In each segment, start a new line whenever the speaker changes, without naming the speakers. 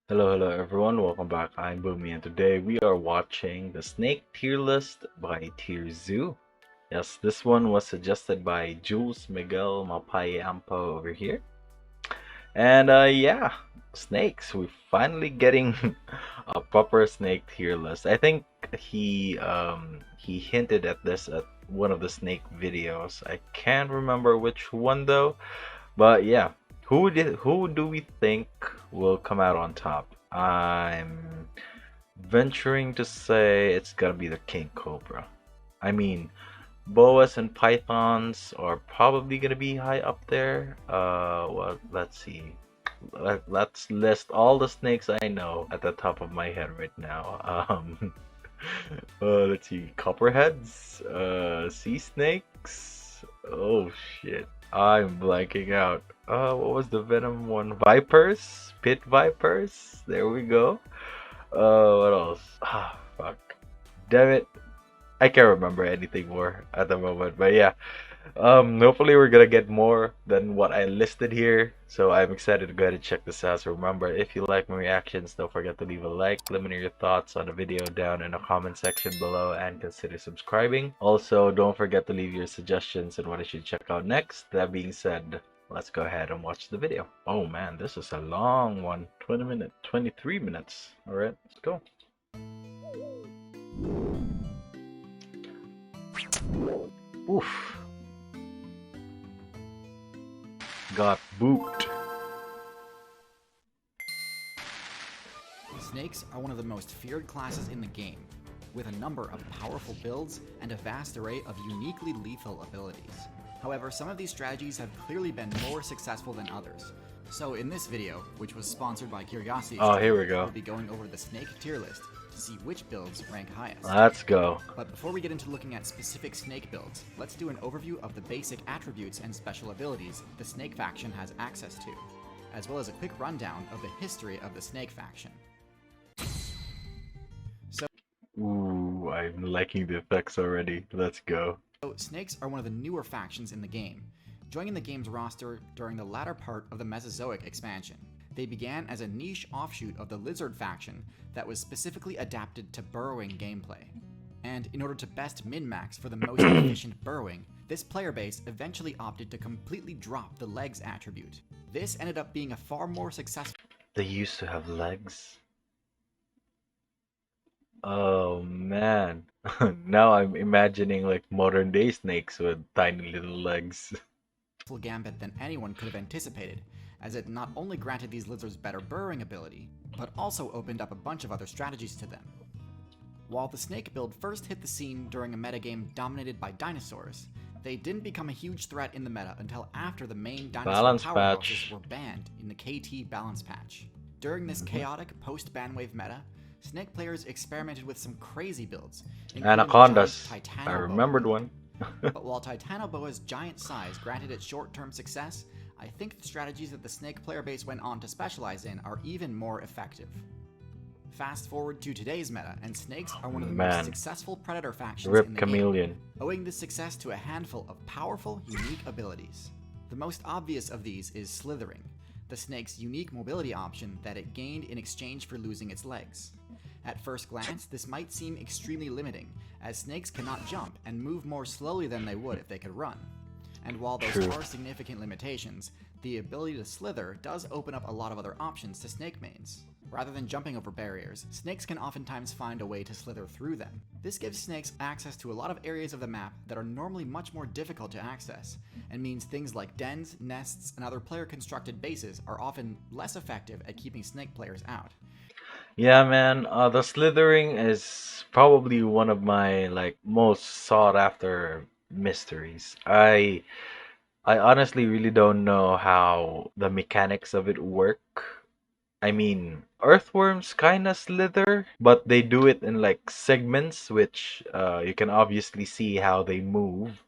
Hello everyone, welcome back. I'm Boomy and today we are watching the Snake Tier List by TierZoo. Yes, this one was suggested by Jules Miguel Mapayampo over here. And yeah, snakes. We're finally getting a proper snake tier list. I think he hinted at this at one of the snake videos. I can't remember which one though. But yeah, who do we think will come out on top? I'm venturing to say it's gonna be the King Cobra. I mean, boas and pythons are probably gonna be high up there. Well, let's see. Let's list all the snakes I know at the top of my head right now. Let's see. Copperheads, sea snakes. Oh shit. I'm blanking out. What was the venom one? Vipers? Pit vipers? There we go. What else? Ah, fuck. Damn it. I can't remember anything more at the moment. But yeah, hopefully we're gonna get more than what I listed here. So I'm excited to go ahead and check this out. So remember, if you like my reactions, don't forget to leave a like. Let me know your thoughts on the video down in the comment section below and consider subscribing. Also, don't forget to leave your suggestions on what I should check out next. That being said, let's go ahead and watch the video. Oh man, this is a long one. 20 minutes, 23 minutes. All right, let's go. Oof. Got booped.
Snakes are one of the most feared classes in the game, with a number of powerful builds and a vast array of uniquely lethal abilities. However, some of these strategies have clearly been more successful than others. So in this video, which was sponsored by Curiosity,
Here we go.
we'll be going over the snake tier list to see which builds rank highest.
Let's go.
But before we get into looking at specific snake builds, let's do an overview of the basic attributes and special abilities the snake faction has access to, as well as a quick rundown of the history of the snake faction.
Ooh, I'm liking the effects already. Let's go.
So, snakes are one of the newer factions in the game, joining the game's roster during the latter part of the Mesozoic expansion. They began as a niche offshoot of the lizard faction that was specifically adapted to burrowing gameplay. And in order to best min-max for the most efficient burrowing, this player base eventually opted to completely drop the legs attribute. This ended up being a far more successful.
They used to have legs. Oh man. Now I'm imagining like modern day snakes with tiny little legs.
Gambit than anyone could have anticipated, as it not only granted these lizards better burrowing ability, but also opened up a bunch of other strategies to them. While the snake build first hit the scene during a metagame dominated by dinosaurs, they didn't become a huge threat in the meta until after the main dinosaur
Balance
powerhouses
patch.
were banned in the KT balance patch. During this chaotic post-banwave meta, snake players experimented with some crazy builds, including
Anacondas.
the giant
I
Titanoboa
remembered
build.
one.
But while Titanoboa's giant size granted it short-term success, I think the strategies that the snake player base went on to specialize in are even more effective. Fast forward to today's meta, and snakes are one of the most successful predator factions
Rip
in the
Chameleon.
game, owing this success to a handful of powerful, unique abilities. The most obvious of these is slithering, the snake's unique mobility option that it gained in exchange for losing its legs. At first glance, this might seem extremely limiting, as snakes cannot jump and move more slowly than they would if they could run. And while those are significant limitations, the ability to slither does open up a lot of other options to snake mains. Rather than jumping over barriers, snakes can oftentimes find a way to slither through them. This gives snakes access to a lot of areas of the map that are normally much more difficult to access, and means things like dens, nests, and other player-constructed bases are often less effective at keeping snake players out.
Yeah, man. The slithering is probably one of my like most sought after mysteries. I honestly really don't know how the mechanics of it work. I mean, earthworms kind of slither, but they do it in like segments, which you can obviously see how they move.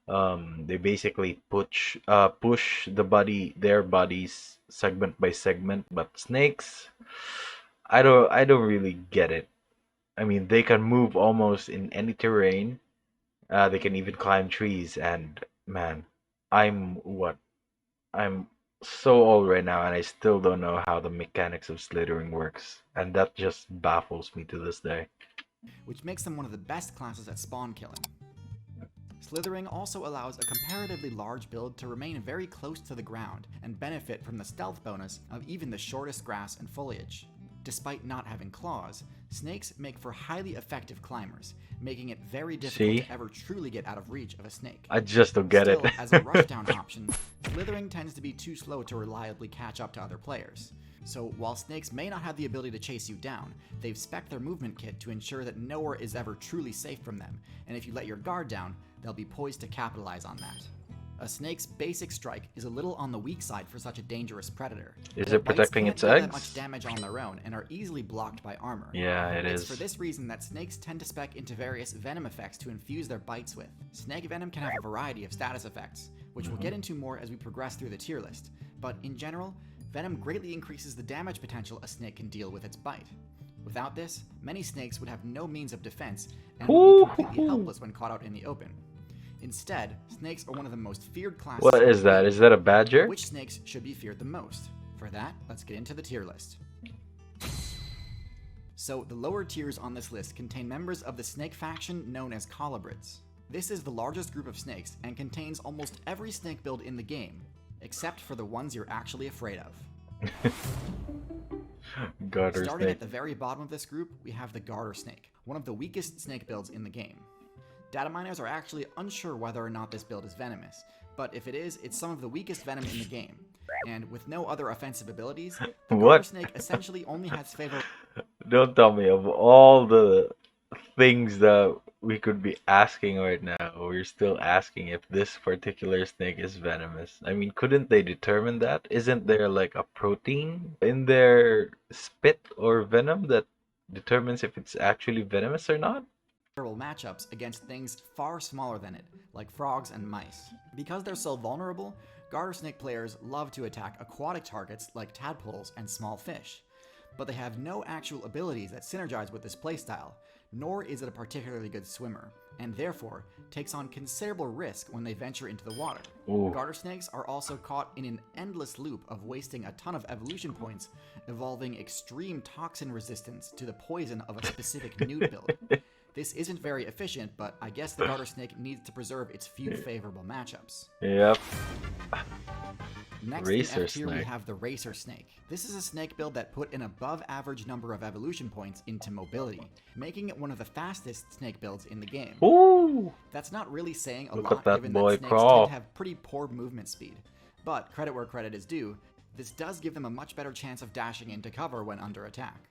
They basically push their bodies segment by segment, but snakes, I don't really get it. I mean, they can move almost in any terrain. They can even climb trees, and man, I'm what? I'm so old right now, and I still don't know how the mechanics of slithering works, and that just baffles me to this day.
which makes them one of the best classes at spawn killing. Slithering also allows a comparatively large build to remain very close to the ground and benefit from the stealth bonus of even the shortest grass and foliage. Despite not having claws, snakes make for highly effective climbers, making it very difficult
See?
to ever truly get out of reach of a snake.
I just don't get
Still,
it.
as a rushdown option, slithering tends to be too slow to reliably catch up to other players. So while snakes may not have the ability to chase you down, they've spec'd their movement kit to ensure that nowhere is ever truly safe from them, and if you let your guard down, they'll be poised to capitalize on that. A snake's basic strike is a little on the weak side for such a dangerous predator.
Is
Their
it
bites
protecting
can't
its
deal that
eggs?
much damage on their own and are easily blocked by armor.
Yeah, it
It's
is.
for this reason that snakes tend to spec into various venom effects to infuse their bites with. Snake venom can have a variety of status effects, which we'll get into more as we progress through the tier list, but in general, venom greatly increases the damage potential a snake can deal with its bite. Without this, many snakes would have no means of defense and would be completely helpless when caught out in the open. Instead, snakes are one of the most feared classes.
What
in
is
the
that?
game.
Is that a badger?
Which snakes should be feared the most? For that, let's get into the tier list. So, the lower tiers on this list contain members of the snake faction known as colubrids. This is the largest group of snakes and contains almost every snake build in the game, except for the ones you're actually afraid of.
Garter
Starting
snake.
at the very bottom of this group, we have the garter snake, one of the weakest snake builds in the game. Data miners are actually unsure whether or not this build is venomous, but if it is, it's some of the weakest venom in the game. And with no other offensive abilities, the garter
What?
snake essentially only has favorable
Don't tell me of all the things that we could be asking right now, we're still asking if this particular snake is venomous. I mean, couldn't they determine that? Isn't there like a protein in their spit or venom that determines if it's actually venomous or not?
matchups against things far smaller than it, like frogs and mice. Because they're so vulnerable, garter snake players love to attack aquatic targets like tadpoles and small fish. But they have no actual abilities that synergize with this playstyle, nor is it a particularly good swimmer, and therefore takes on considerable risk when they venture into the water.
Ooh.
Garter snakes are also caught in an endless loop of wasting a ton of evolution points, evolving extreme toxin resistance to the poison of a specific nude build. This isn't very efficient, but I guess the garter snake needs to preserve its few favorable matchups.
Yep.
Next
Racer
in F tier we
snake.
have the racer snake. This is a snake build that put an above average number of evolution points into mobility, making it one of the fastest snake builds in the game.
Ooh.
That's not really saying a
Look
lot
at that
given
boy
that snakes
crawl.
tend to have pretty poor movement speed. But credit where credit is due, this does give them a much better chance of dashing into cover when under attack.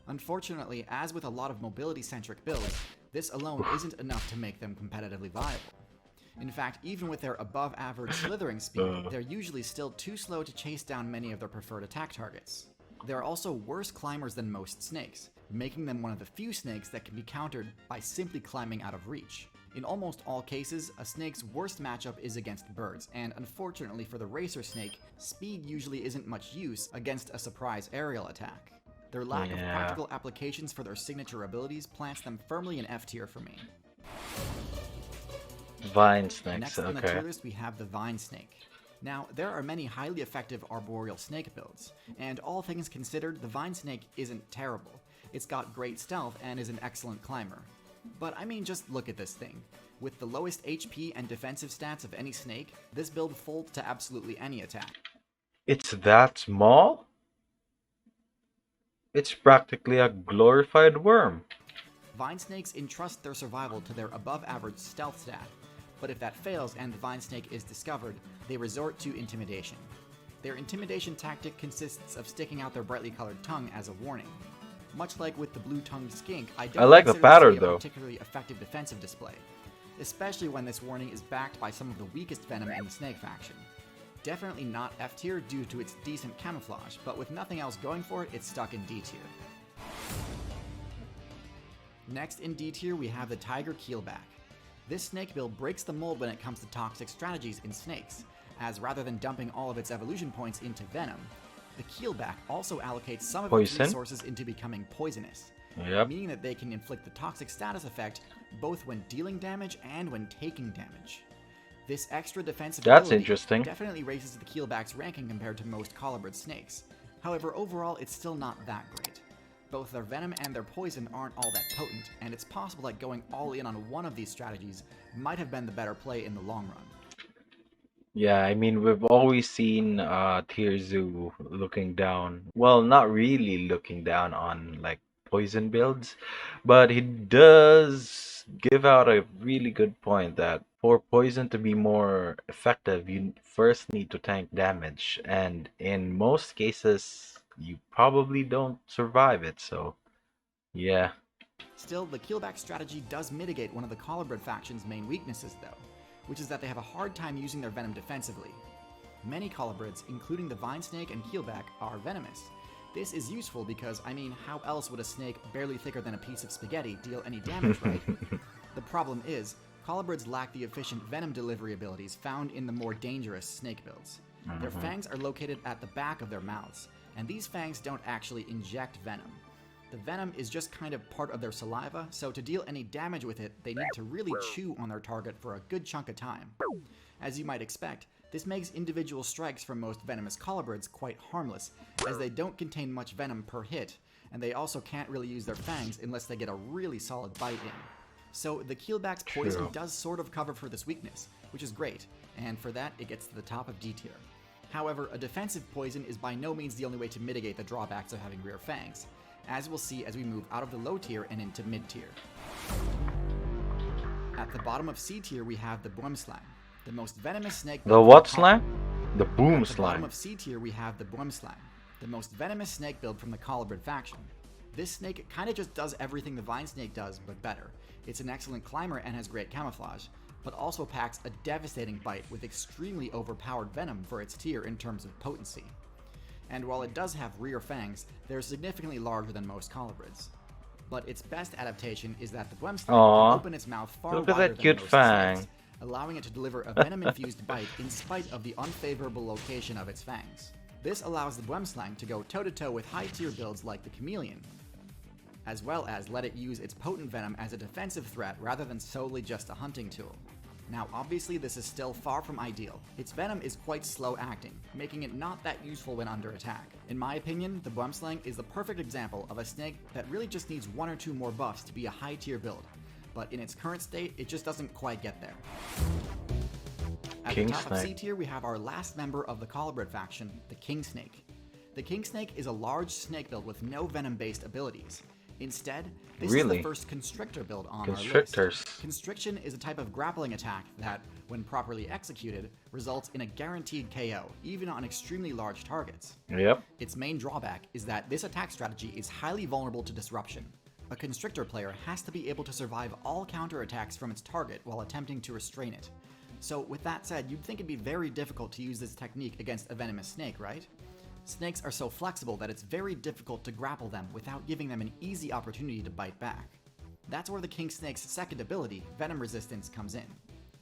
Unfortunately, as with a lot of mobility-centric builds, this alone isn't enough to make them competitively viable. In fact, even with their above-average slithering speed, they're usually still too slow to chase down many of their preferred attack targets. They're also worse climbers than most snakes, making them one of the few snakes that can be countered by simply climbing out of reach. In almost all cases, a snake's worst matchup is against birds, and unfortunately for the racer snake, speed usually isn't much use against a surprise aerial attack. Their lack of practical applications for their signature abilities plants them firmly in F tier for me.
Vine snakes,
Next on the tier
okay.
list we have the vine snake. Now, there are many highly effective arboreal snake builds, and all things considered, the vine snake isn't terrible. It's got great stealth and is an excellent climber. But I mean, just look at this thing. With the lowest HP and defensive stats of any snake, this build folds to absolutely any attack.
It's that small? It's practically a glorified worm.
Vine snakes entrust their survival to their above-average stealth stat, but if that fails and the vine snake is discovered, they resort to intimidation. Their intimidation tactic consists of sticking out their brightly colored tongue as a warning. Much like with the blue-tongued skink, I don't
like the
consider this to
pattern,
be a
though.
particularly effective defensive display, especially when this warning is backed by some of the weakest venom in the snake faction. Definitely not F tier due to its decent camouflage, but with nothing else going for it, it's stuck in D tier. Next in D tier we have the tiger keelback. This snake build breaks the mold when it comes to toxic strategies in snakes, as rather than dumping all of its evolution points into venom, the keelback also allocates some of its
Poison?
resources into becoming poisonous,
Yep.
meaning that they can inflict the toxic status effect both when dealing damage and when taking damage. This extra defensive
That's
ability
interesting.
definitely raises the keelback's ranking compared to most colobrid snakes. However, overall, it's still not that great. Both their venom and their poison aren't all that potent, and it's possible that going all in on one of these strategies might have been the better play in the long run.
Yeah, I mean, we've always seen TierZoo looking down. Well, not really looking down on like poison builds, but he does give out a really good point that for poison to be more effective, you first need to tank damage, and in most cases, you probably don't survive it. So, yeah.
Still, the keelback strategy does mitigate one of the colobrid faction's main weaknesses, though, which is that they have a hard time using their venom defensively. Many colobrids, including the vine snake and keelback, are venomous. This is useful because, I mean, how else would a snake barely thicker than a piece of spaghetti deal any damage, right? The problem is, colobrids lack the efficient venom delivery abilities found in the more dangerous snake builds. Their fangs are located at the back of their mouths, and these fangs don't actually inject venom. The venom is just kind of part of their saliva, so to deal any damage with it, they need to really chew on their target for a good chunk of time. As you might expect, this makes individual strikes from most venomous colobrids quite harmless, as they don't contain much venom per hit, and they also can't really use their fangs unless they get a really solid bite in. So the keelback's poison does sort of cover for this weakness, which is great, and for that it gets to the top of D tier. However, a defensive poison is by no means the only way to mitigate the drawbacks of having rear fangs, as we'll see as we move out of the low tier and into mid tier. At the bottom of C tier we have the Boomslang, the most venomous snake.
The what slang? The boom
At the bottom
slang.
of C tier we have the Boomslang, the most venomous snake build from the colobrid faction. This snake kinda just does everything the vine snake does, but better. It's an excellent climber and has great camouflage, but also packs a devastating bite with extremely overpowered venom for its tier in terms of potency. And while it does have rear fangs, they're significantly larger than most colobrids. But its best adaptation is that the Boomslang
Aw,
can open its mouth far
look at
wider
that
than
cute
most
fang.
snakes, allowing it to deliver a venom-infused bite in spite of the unfavorable location of its fangs. This allows the Boomslang to go toe-to-toe with high-tier builds like the Chameleon, as well as let it use its potent venom as a defensive threat rather than solely just a hunting tool. Now obviously this is still far from ideal. Its venom is quite slow acting, making it not that useful when under attack. In my opinion, the Boomslang is the perfect example of a snake that really just needs one or two more buffs to be a high tier build, but in its current state it just doesn't quite get there. At
King
the top of C
snake.
tier we have our last member of the colobrid faction, the King Snake. The King Snake is a large snake build with no venom based abilities. Instead, this is
Really?
the first Constrictor build on our
Constrictors.
list. Constriction is a type of grappling attack that, when properly executed, results in a guaranteed KO, even on extremely large targets.
Yep.
Its main drawback is that this attack strategy is highly vulnerable to disruption. A Constrictor player has to be able to survive all counterattacks from its target while attempting to restrain it. So with that said, you'd think it'd be very difficult to use this technique against a venomous snake, right? Snakes are so flexible that it's very difficult to grapple them without giving them an easy opportunity to bite back. That's where the King Snake's second ability, Venom Resistance, comes in.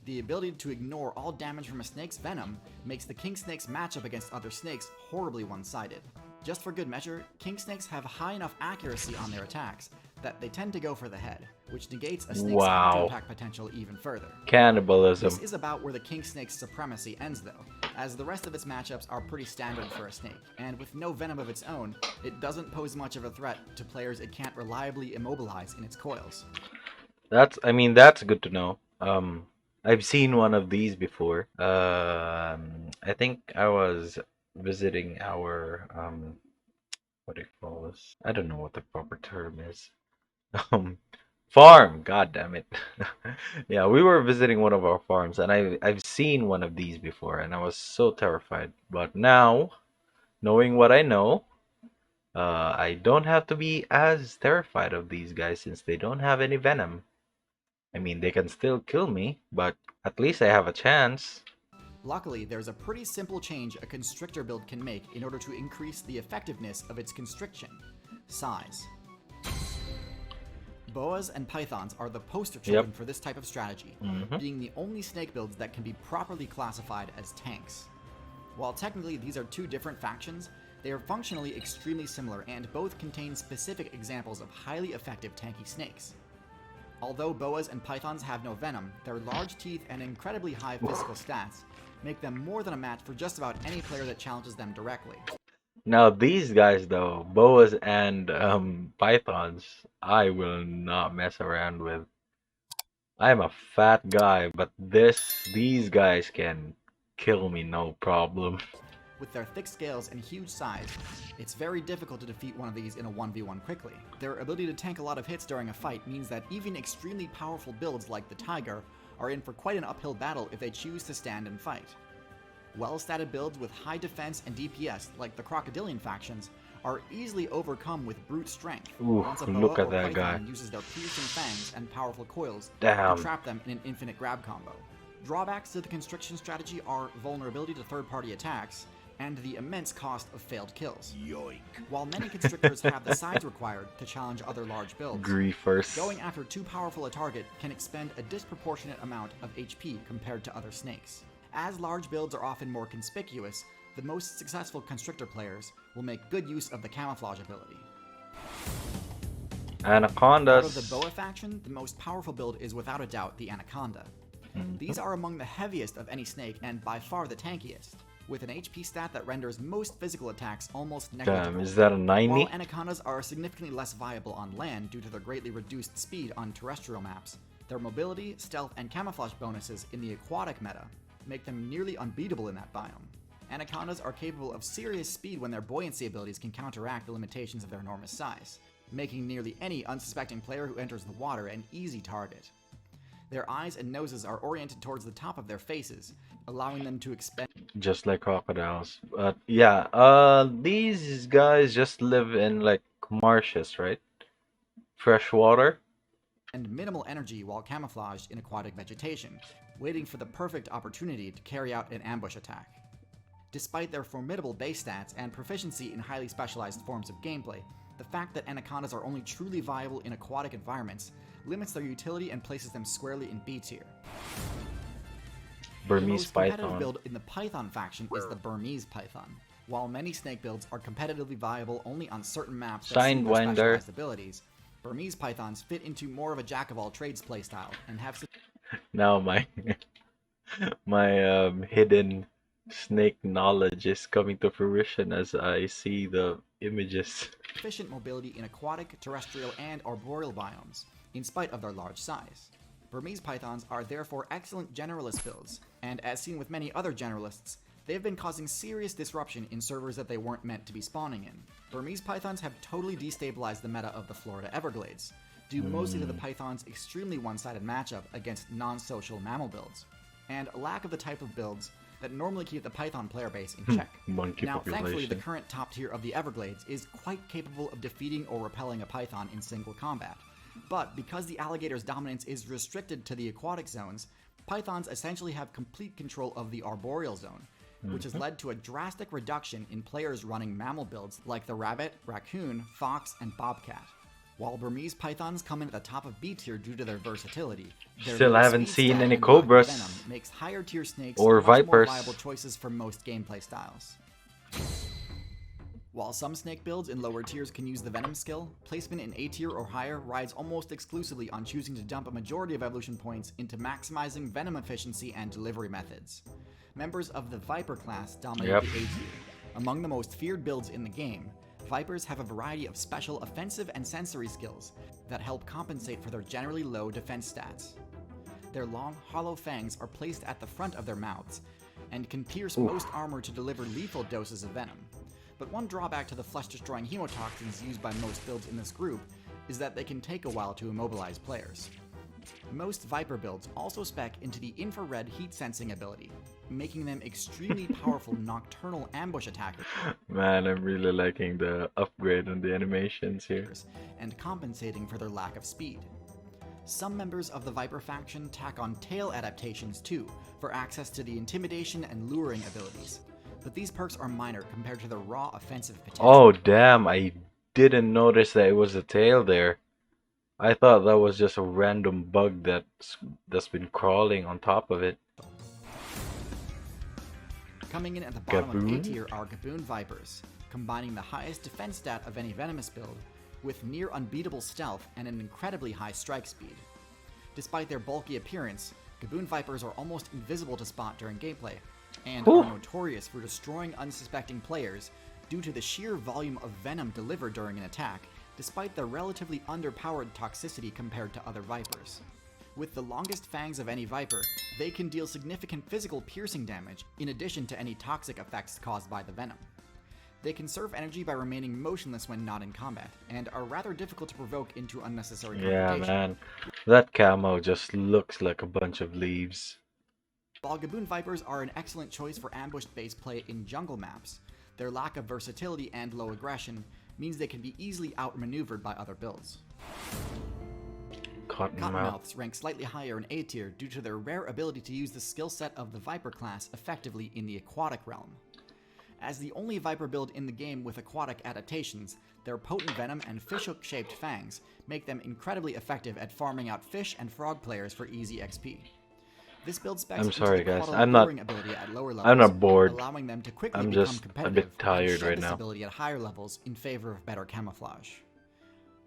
The ability to ignore all damage from a snake's venom makes the King Snake's matchup against other snakes horribly one-sided. Just for good measure, King Snakes have high enough accuracy on their attacks that they tend to go for the head, which negates a snake's
Wow.
counter-attack potential even further.
Cannibalism.
This is about where the King Snake's supremacy ends though, as the rest of its matchups are pretty standard for a snake, and with no venom of its own, it doesn't pose much of a threat to players it can't reliably immobilize in its coils.
That's good to know. I've seen one of these before. I think I was visiting our what do you call this? I don't know what the proper term is. Um, farm. God damn it. Yeah, we were visiting one of our farms, and I've seen one of these before, and I was so terrified. But now, knowing what I know, I don't have to be as terrified of these guys since they don't have any venom. I mean, they can still kill me, but at least I have a chance.
Luckily, there's a pretty simple change a Constrictor build can make in order to increase the effectiveness of its constriction: size. Boas and pythons are the poster children for this type of strategy, being the only snake builds that can be properly classified as tanks. While technically these are two different factions, they are functionally extremely similar and both contain specific examples of highly effective tanky snakes. Although boas and pythons have no venom, their large teeth and incredibly high physical stats make them more than a match for just about any player that challenges them directly.
Now these guys though, boas and pythons, I will not mess around with. I'm a fat guy, but these guys can kill me no problem.
With their thick scales and huge size, it's very difficult to defeat one of these in a 1v1 quickly. Their ability to tank a lot of hits during a fight means that even extremely powerful builds like the Tiger are in for quite an uphill battle if they choose to stand and fight. Well-statted builds with high defense and DPS, like the Crocodilian factions, are easily overcome with brute strength.
Ooh,
Once a
look
boa
at
or
that guy.
python uses their piercing fangs and powerful coils
Damn.
to trap them in an infinite grab combo. Drawbacks to the constriction strategy are vulnerability to third-party attacks and the immense cost of failed kills.
Yoink.
While many constrictors have the size required to challenge other large builds,
Griefers.
going after too powerful a target can expend a disproportionate amount of HP compared to other snakes. As large builds are often more conspicuous, the most successful constrictor players will make good use of the camouflage ability.
Anacondas.
Out of the boa faction, the most powerful build is without a doubt the anaconda. These are among the heaviest of any snake and by far the tankiest, with an HP stat that renders most physical attacks almost negligible.
Damn, is that a 90?
While anacondas are significantly less viable on land due to their greatly reduced speed on terrestrial maps, their mobility, stealth, and camouflage bonuses in the aquatic meta make them nearly unbeatable in that biome. Anacondas are capable of serious speed when their buoyancy abilities can counteract the limitations of their enormous size, making nearly any unsuspecting player who enters the water an easy target. Their eyes and noses are oriented towards the top of their faces, allowing them to expend
Just like crocodiles. But yeah, these guys just live in like marshes, right? Fresh water.
minimal energy while camouflaged in aquatic vegetation, waiting for the perfect opportunity to carry out an ambush attack. Despite their formidable base stats and proficiency in highly specialized forms of gameplay, the fact that anacondas are only truly viable in aquatic environments limits their utility and places them squarely in B tier. The
Burmese
most competitive
python.
build in the Python faction is the Burmese Python. While many snake builds are competitively viable only on certain maps that suit their
Sidewinder.
specialized abilities, Burmese Pythons fit into more of a jack-of-all-trades playstyle and have
Now my my hidden snake knowledge is coming to fruition as I see the images.
sufficient mobility in aquatic, terrestrial, and arboreal biomes, in spite of their large size. Burmese pythons are therefore excellent generalist builds, and as seen with many other generalists, they've been causing serious disruption in servers that they weren't meant to be spawning in. Burmese pythons have totally destabilized the meta of the Florida Everglades, due mostly to the python's extremely one-sided matchup against non-social mammal builds, and a lack of the type of builds that normally keep the python player base in check.
Monkey
Now, thankfully, the
population.
current top tier of the Everglades is quite capable of defeating or repelling a python in single combat. But because the alligator's dominance is restricted to the aquatic zones, pythons essentially have complete control of the arboreal zone, which has led to a drastic reduction in players running mammal builds like the rabbit, raccoon, fox, and bobcat. While Burmese pythons come in at the top of B tier due to their versatility, their
Still
low
haven't
speed
seen
stat
any
and lack of
cobras
venom makes higher tier snakes
or
much more
vipers.
viable choices for most gameplay styles. While some snake builds in lower tiers can use the venom skill, placement in A tier or higher rides almost exclusively on choosing to dump a majority of evolution points into maximizing venom efficiency and delivery methods. Members of the Viper class dominate
Yep.
the A tier. Among the most feared builds in the game, Vipers have a variety of special offensive and sensory skills that help compensate for their generally low defense stats. Their long, hollow fangs are placed at the front of their mouths and can pierce most armor to deliver lethal doses of venom. But one drawback to the flesh-destroying hemotoxins used by most builds in this group is that they can take a while to immobilize players. Most Viper builds also spec into the infrared heat sensing ability, making them extremely powerful nocturnal ambush attackers
Man, I'm really liking the upgrade on the animations here.
and compensating for their lack of speed. Some members of the Viper faction tack on tail adaptations too, for access to the intimidation and luring abilities, but these perks are minor compared to the raw offensive potential.
Oh damn, I didn't notice that it was a tail there. I thought that was just a random bug that's been crawling on top of it.
Coming in at the bottom of A
Gaboon?
tier are Gaboon Vipers, combining the highest defense stat of any venomous build with near unbeatable stealth and an incredibly high strike speed. Despite their bulky appearance, Gaboon Vipers are almost invisible to spot during gameplay, and
Ooh.
are notorious for destroying unsuspecting players due to the sheer volume of venom delivered during an attack, despite their relatively underpowered toxicity compared to other Vipers. With the longest fangs of any Viper, they can deal significant physical piercing damage in addition to any toxic effects caused by the venom. They conserve energy by remaining motionless when not in combat, and are rather difficult to provoke into unnecessary
Yeah,
confrontation.
man. That camo just looks like a bunch of leaves.
While Gaboon Vipers are an excellent choice for ambush-based play in jungle maps, their lack of versatility and low aggression means they can be easily outmaneuvered by other builds.
Cottonmouth.
Cottonmouths rank slightly higher in A tier due to their rare ability to use the skill set of the Viper class effectively in the aquatic realm. As the only Viper build in the game with aquatic adaptations, their potent venom and fishhook-shaped fangs make them incredibly effective at farming out fish and frog players for easy XP. This build specs
I'm
into
sorry,
the
guys.
Quaddle
I'm not-
luring ability at lower levels,
I'm not bored.
allowing them to quickly
I'm
become
just a bit
competitive
tired
and shed
right
this
now.
ability at higher levels in favor of better camouflage.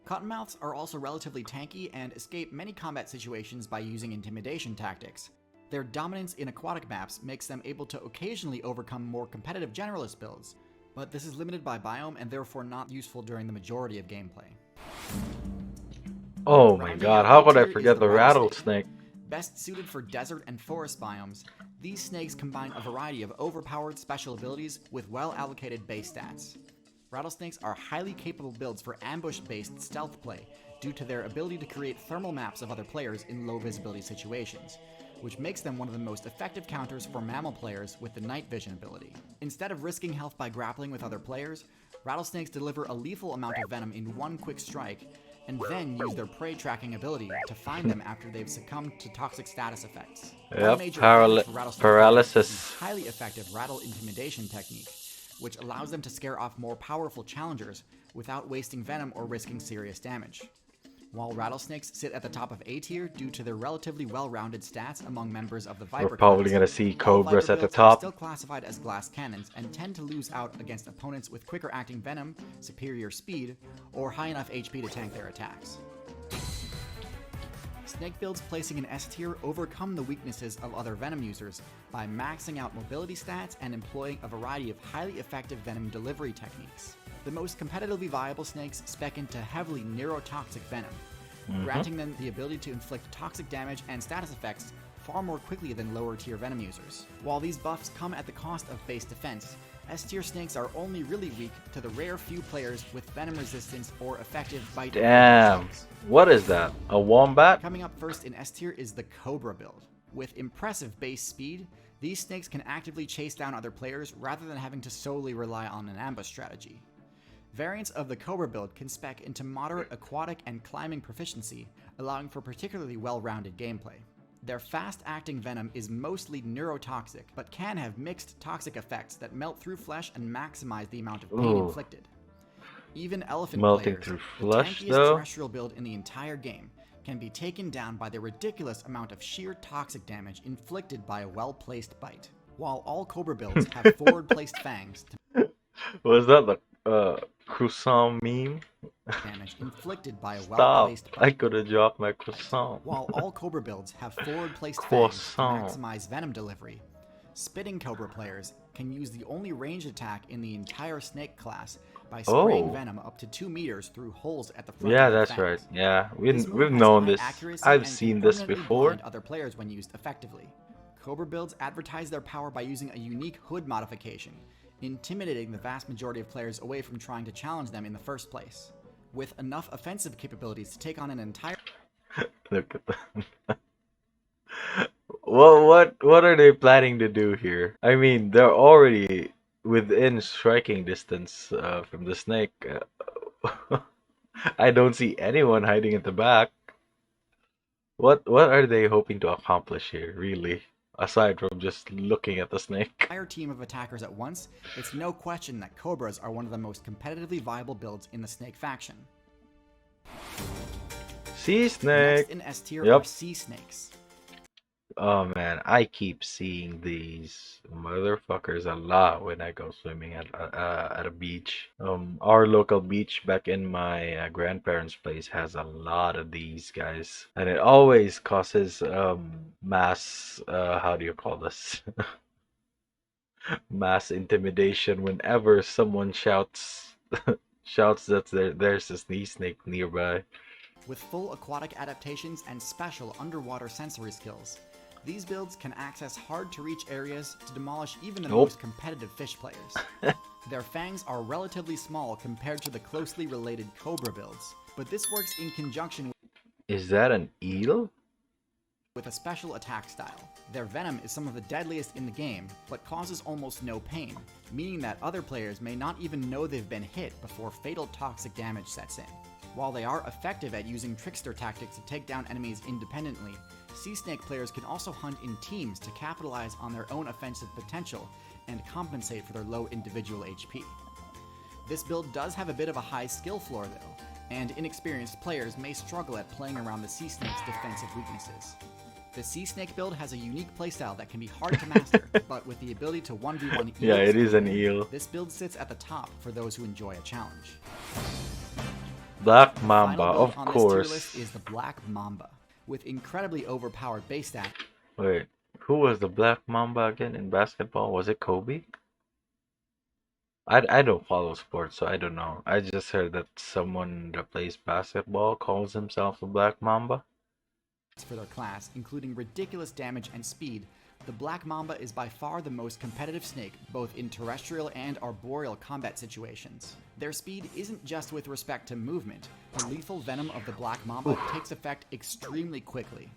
Cottonmouths are also relatively tanky and escape many combat situations by using intimidation tactics. Their dominance in aquatic maps makes them able to occasionally overcome more competitive generalist builds, but this is limited by biome and therefore not useful during the majority of gameplay.
Oh my
Rounding
god,
out
how
A
could I
tier is
forget the rattlesnake?
Best suited for desert and forest biomes, these snakes combine a variety of overpowered special abilities with well-allocated base stats. Rattlesnakes are highly capable builds for ambush-based stealth play due to their ability to create thermal maps of other players in low-visibility situations, which makes them one of the most effective counters for mammal players with the night vision ability. Instead of risking health by grappling with other players, rattlesnakes deliver a lethal amount of venom in one quick strike, and then use their prey tracking ability to find them after they've succumbed to toxic status effects. One
Yep,
major advantage for rattlesnake players
paralysis.
is the highly effective rattle intimidation technique, which allows them to scare off more powerful challengers without wasting venom or risking serious damage. While rattlesnakes sit at the top of A tier due to their relatively well-rounded stats among members of the Viper
We're probably
class,
gonna see
all
cobras
Viper
at the
builds are
top.
still classified as glass cannons and tend to lose out against opponents with quicker acting venom, superior speed, or high enough HP to tank their attacks. Snake builds placing in S tier overcome the weaknesses of other venom users by maxing out mobility stats and employing a variety of highly effective venom delivery techniques. The most competitively viable snakes spec into heavily neurotoxic venom, granting them the ability to inflict toxic damage and status effects far more quickly than lower tier venom users. While these buffs come at the cost of base defense, S tier snakes are only really weak to the rare few players with venom resistance or effective bite.
Damn. What is that? A wombat?
Coming up first in S tier is the Cobra build. With impressive base speed, these snakes can actively chase down other players rather than having to solely rely on an ambush strategy. Variants of the Cobra build can spec into moderate aquatic and climbing proficiency, allowing for particularly well-rounded gameplay. Their fast-acting venom is mostly neurotoxic, but can have mixed toxic effects that melt through flesh and maximize the amount of pain
Ooh.
inflicted. Even elephant
Melting
players,
through
the
flesh,
tankiest
though?
terrestrial build in the entire game, can be taken down by the ridiculous amount of sheer toxic damage inflicted by a well-placed bite. While all Cobra builds have forward-placed fangs to
Was that the croissant meme?
damage inflicted by a
Stop!
well-placed
I
bite.
could have dropped my croissant.
While all Cobra builds have forward-placed fangs to
Croissant.
maximize venom delivery, spitting Cobra players can use the only ranged attack in the entire snake class by spraying
Oh.
venom up to 2 meters through holes at the front
Yeah,
of their
that's
fangs.
right. Yeah,
This
we've
move has
known
high
this.
accuracy
I've
and can
seen this
permanently
before.
blind other players when used effectively. Cobra builds advertise their power by using a unique hood modification, intimidating the vast majority of players away from trying to challenge them in the first place. With enough offensive capabilities to take on an entire
Look at that. What are they planning to do here? I mean, they're already within striking distance from the snake. I don't see anyone hiding at the back. What are they hoping to accomplish here, really? Aside from just looking at the snake.
entire team of attackers at once, it's no question that Cobras are one of the most competitively viable builds in the Snake faction.
Sea snake.
Next in S tier
Yep.
are Sea Snakes.
Oh man, I keep seeing these motherfuckers a lot when I go swimming at a beach. Our local beach back in my grandparents' place has a lot of these guys, and it always causes mass how do you call this? Mass intimidation whenever someone shouts that there's a sea snake nearby.
With full aquatic adaptations and special underwater sensory skills, these builds can access hard-to-reach areas to demolish even the
Nope.
most competitive fish players. Their fangs are relatively small compared to the closely related cobra builds, but this works in conjunction
Is that an eel?
with a special attack style. Their venom is some of the deadliest in the game, but causes almost no pain, meaning that other players may not even know they've been hit before fatal toxic damage sets in. While they are effective at using trickster tactics to take down enemies independently, sea snake players can also hunt in teams to capitalize on their own offensive potential and compensate for their low individual HP. This build does have a bit of a high skill floor though, and inexperienced players may struggle at playing around the sea snake's defensive weaknesses. The sea snake build has a unique playstyle that can be hard to master, but with the ability to 1v1 eels,
Yeah, it is an eel.
this build sits at the top for those who enjoy a challenge.
Black
The
Mamba,
final build
of
on this tier list
course.
is the Black Mamba, with incredibly overpowered base stats
Wait, who was the Black Mamba again in basketball? Was it Kobe? I don't follow sports, so I don't know. I just heard that someone that plays basketball calls himself a Black Mamba.
for their class, including ridiculous damage and speed. The Black Mamba is by far the most competitive snake, both in terrestrial and arboreal combat situations. Their speed isn't just with respect to movement. The lethal venom of the Black Mamba takes effect extremely quickly,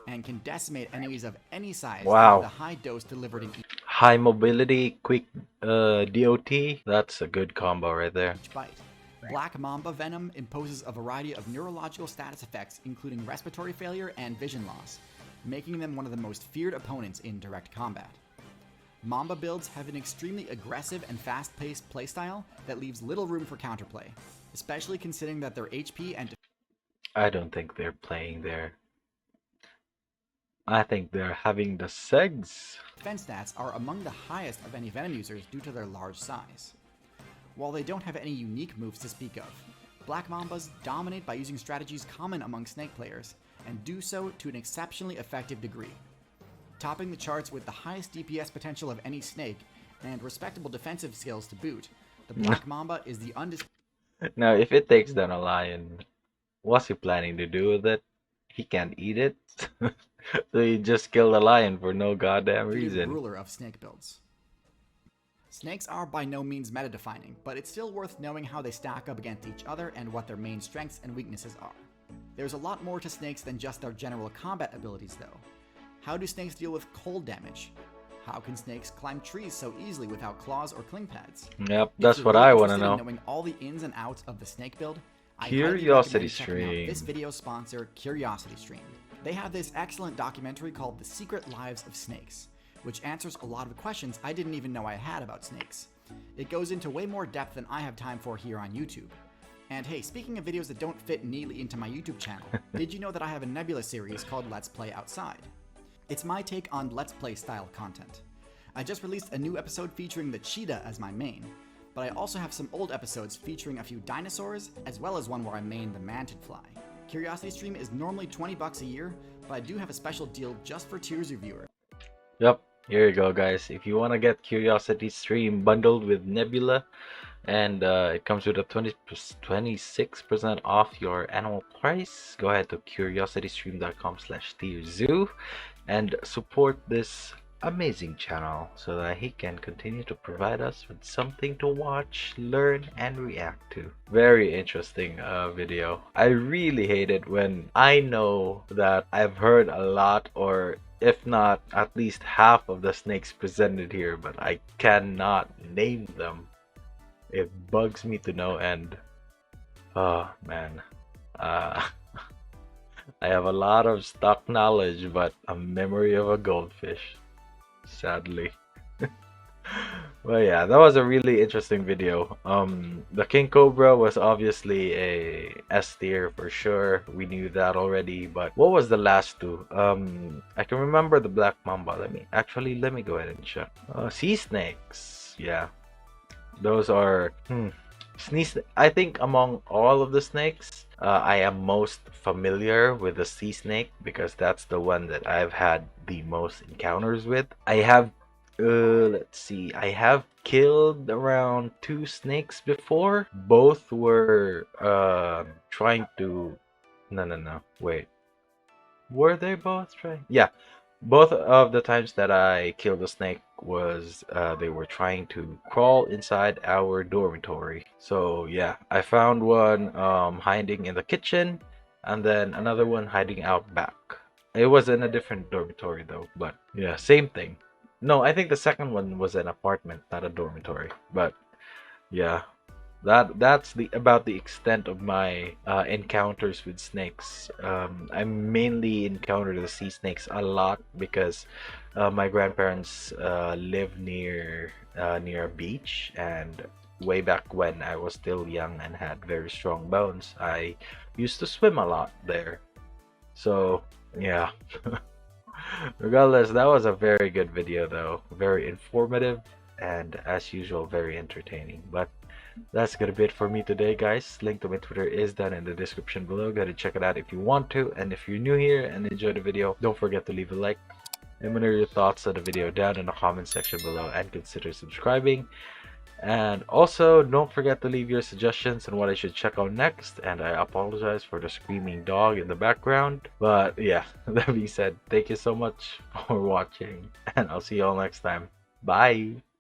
and can decimate enemies of any size
Wow.
with a high dose delivered in
High mobility, quick DOT. That's a good combo right there.
each bite. Black Mamba venom imposes a variety of neurological status effects, including respiratory failure and vision loss, making them one of the most feared opponents in direct combat. Mamba builds have an extremely aggressive and fast-paced playstyle that leaves little room for counterplay, especially considering that their HP and
I don't think they're playing there. I think they're having the segs.
defense stats are among the highest of any venom users due to their large size. While they don't have any unique moves to speak of, Black Mambas dominate by using strategies common among snake players, and do so to an exceptionally effective degree. Topping the charts with the highest DPS potential of any snake, and respectable defensive skills to boot, the Black Mamba is the undisputed
Now, if it takes down a lion, what's he planning to do with it? He can't eat it, so he just killed a lion for no goddamn reason.
ruler of snake builds. Snakes are by no means meta-defining, but it's still worth knowing how they stack up against each other and what their main strengths and weaknesses are. There's a lot more to snakes than just their general combat abilities though. How do snakes deal with cold damage? How can snakes climb trees so easily without claws or cling pads?
Yep,
If
that's
you're
what
really
I want to
interested in
know.
knowing all the ins and outs of the snake build, I highly
Curiosity
recommend checking out
Stream.
this video's sponsor, Curiosity Stream. They have this excellent documentary called The Secret Lives of Snakes, which answers a lot of questions I didn't even know I had about snakes. It goes into way more depth than I have time for here on YouTube. And hey, speaking of videos that don't fit neatly into my YouTube channel, did you know that I have a Nebula series called Let's Play Outside? It's my take on Let's Play style content. I just released a new episode featuring the cheetah as my main, but I also have some old episodes featuring a few dinosaurs, as well as one where I main the mantid fly. Curiosity Stream is normally $20 a year, but I do have a special deal just for TierZoo viewers.
Yep, here you go, guys. If you want to get Curiosity Stream bundled with Nebula, and it comes with a 26% off your annual price, go ahead to curiositystream.com/TierZoo and support this amazing channel so that he can continue to provide us with something to watch, learn, and react to. Very interesting video. I really hate it when I know that I've heard a lot, or if not at least half of the snakes presented here, but I cannot name them. It bugs me to no end. Oh man. I have a lot of stock knowledge, but a memory of a goldfish. Sadly. Well, yeah, that was a really interesting video. The King Cobra was obviously a S tier for sure. We knew that already. But what was the last two? I can remember the Black Mamba. Let me go ahead and check. Sea snakes. Yeah, those are. I think among all of the snakes, I am most familiar with the sea snake because that's the one that I've had the most encounters with. Let's see, I have killed around two snakes before. Both were trying to. No, no, no. Wait. Were they both trying? Yeah, both of the times that I killed a snake was they were trying to crawl inside our dormitory. So yeah, I found one hiding in the kitchen, and then another one hiding out back. It was in a different dormitory though, but yeah, same thing. No, I think the second one was an apartment, not a dormitory. But yeah, that's the about the extent of my encounters with snakes. I mainly encounter the sea snakes a lot because my grandparents live near a beach, and way back when I was still young and had very strong bones, I used to swim a lot there. So yeah. Regardless, that was a very good video though. Very informative and as usual very entertaining. But that's gonna be it for me today, guys. Link to my Twitter is down in the description below. Go ahead and check it out if you want to. And if you're new here and enjoyed the video, don't forget to leave a like. Let me know your thoughts on the video down in the comment section below and consider subscribing. And also, don't forget to leave your suggestions on what I should check out next. And I apologize for the screaming dog in the background. But yeah, that being said, thank you so much for watching. And I'll see you all next time. Bye!